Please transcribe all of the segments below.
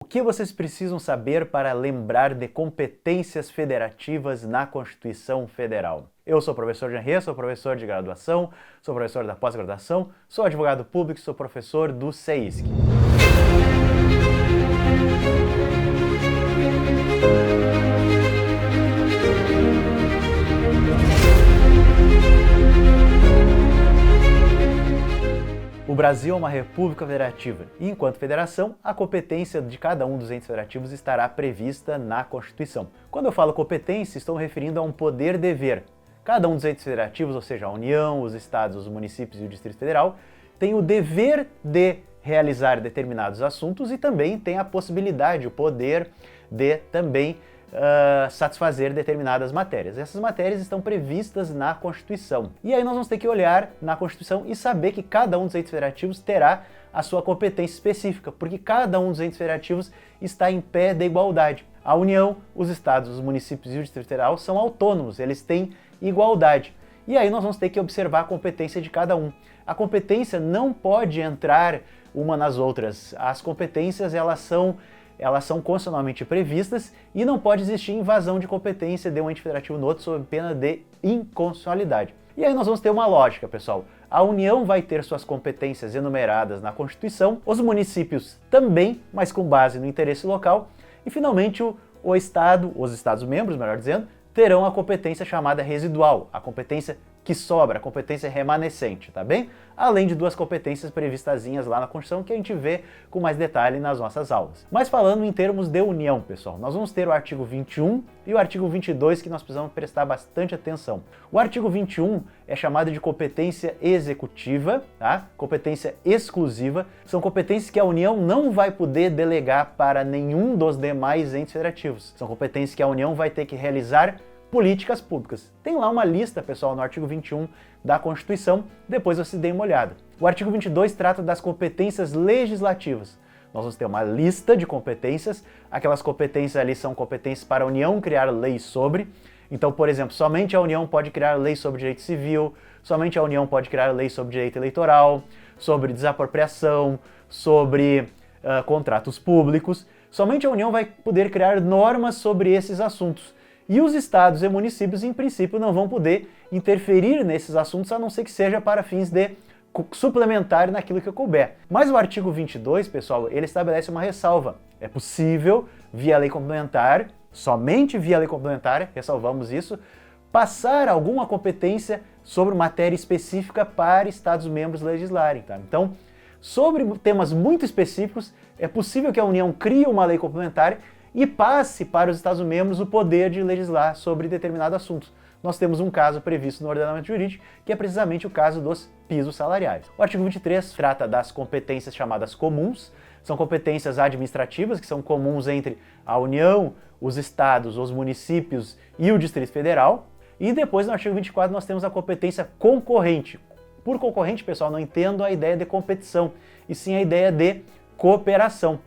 O que vocês precisam saber para lembrar de competências federativas na Constituição Federal? Eu sou o professor Jean Rê, sou professor de graduação, sou professor da pós-graduação, sou advogado público e sou professor do CEISC. O Brasil é uma república federativa e, enquanto federação, a competência de cada um dos entes federativos estará prevista na Constituição. Quando eu falo competência, estou me referindo a um poder-dever. Cada um dos entes federativos, ou seja, a União, os estados, os municípios e o Distrito Federal, tem o dever de realizar determinados assuntos e também tem a possibilidade, o poder de também satisfazer determinadas matérias. Essas matérias estão previstas na Constituição. E aí nós vamos ter que olhar na Constituição e saber que cada um dos entes federativos terá a sua competência específica, porque cada um dos entes federativos está em pé de igualdade. A União, os estados, os municípios e o Distrito Federal são autônomos, eles têm igualdade. E aí nós vamos ter que observar a competência de cada um. A competência não pode entrar uma nas outras. As competências, elas são constitucionalmente previstas e não pode existir invasão de competência de um ente federativo no outro sob pena de inconstitucionalidade. E aí nós vamos ter uma lógica, pessoal. A União vai ter suas competências enumeradas na Constituição, os municípios também, mas com base no interesse local, e finalmente o Estado, os Estados-membros, melhor dizendo, terão a competência chamada residual, a competência que sobra, a competência remanescente, tá bem? Além de duas competências previstazinhas lá na Constituição que a gente vê com mais detalhe nas nossas aulas. Mas falando em termos de união, pessoal, nós vamos ter o artigo 21 e o artigo 22 que nós precisamos prestar bastante atenção. O artigo 21 é chamado de competência executiva, tá? Competência exclusiva. São competências que a União não vai poder delegar para nenhum dos demais entes federativos. São competências que a União vai ter que realizar políticas públicas. Tem lá uma lista, pessoal, no artigo 21 da Constituição, depois você dê uma olhada. O artigo 22 trata das competências legislativas. Nós vamos ter uma lista de competências, aquelas competências ali são competências para a União criar leis sobre. Então, por exemplo, somente a União pode criar leis sobre direito civil, somente a União pode criar leis sobre direito eleitoral, sobre desapropriação, sobre contratos públicos. Somente a União vai poder criar normas sobre esses assuntos. E os estados e municípios, em princípio, não vão poder interferir nesses assuntos, a não ser que seja para fins de suplementar naquilo que couber. Mas o artigo 22, pessoal, ele estabelece uma ressalva. É possível, via lei complementar, somente via lei complementar, ressalvamos isso, passar alguma competência sobre matéria específica para estados-membros legislarem. Tá? Então, sobre temas muito específicos, é possível que a União crie uma lei complementar e passe para os Estados-membros o poder de legislar sobre determinado assunto. Nós temos um caso previsto no ordenamento jurídico, que é precisamente o caso dos pisos salariais. O artigo 23 trata das competências chamadas comuns, são competências administrativas que são comuns entre a União, os estados, os municípios e o Distrito Federal. E depois, no artigo 24, nós temos a competência concorrente. Por concorrente, pessoal, não entendo a ideia de competição, e sim a ideia de cooperação.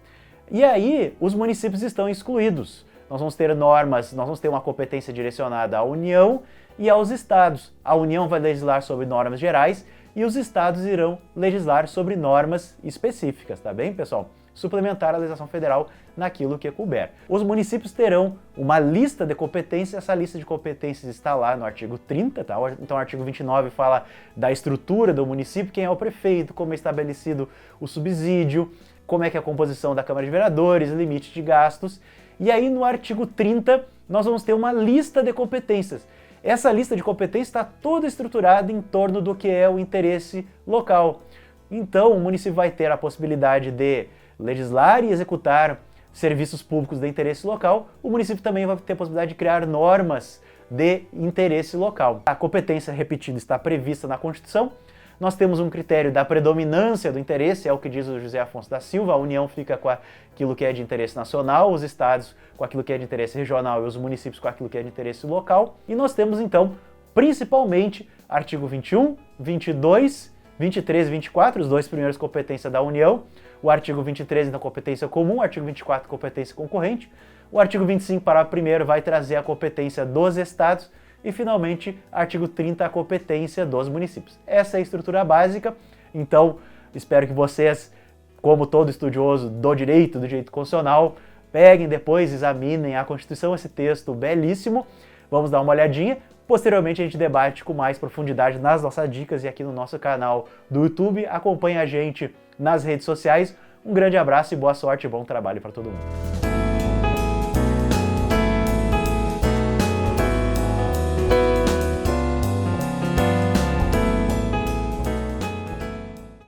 E aí, os municípios estão excluídos. Nós vamos ter normas, nós vamos ter uma competência direcionada à União e aos estados. A União vai legislar sobre normas gerais e os estados irão legislar sobre normas específicas, tá bem, pessoal? Suplementar a legislação federal naquilo que couber. Os municípios terão uma lista de competências, essa lista de competências está lá no artigo 30, tá? Então o artigo 29 fala da estrutura do município, quem é o prefeito, como é estabelecido o subsídio, como é que é a composição da Câmara de Vereadores, limite de gastos. E aí no artigo 30 nós vamos ter uma lista de competências. Essa lista de competências está toda estruturada em torno do que é o interesse local. Então o município vai ter a possibilidade de legislar e executar serviços públicos de interesse local. O município também vai ter a possibilidade de criar normas de interesse local. A competência, repetindo, está prevista na Constituição. Nós temos um critério da predominância do interesse, é o que diz o José Afonso da Silva, a União fica com aquilo que é de interesse nacional, os estados com aquilo que é de interesse regional e os municípios com aquilo que é de interesse local. E nós temos então, principalmente, artigo 21, 22, 23 e 24, os dois primeiros competência da União, o artigo 23 então competência comum, o artigo 24 competência concorrente, o artigo 25 parágrafo 1º vai trazer a competência dos estados, e, finalmente, artigo 30, a competência dos municípios. Essa é a estrutura básica, então espero que vocês como todo estudioso do direito constitucional, peguem depois, examinem a Constituição, esse texto belíssimo, vamos dar uma olhadinha. Posteriormente a gente debate com mais profundidade nas nossas dicas e aqui no nosso canal do YouTube. Acompanhe a gente nas redes sociais. Um grande abraço e boa sorte e bom trabalho para todo mundo.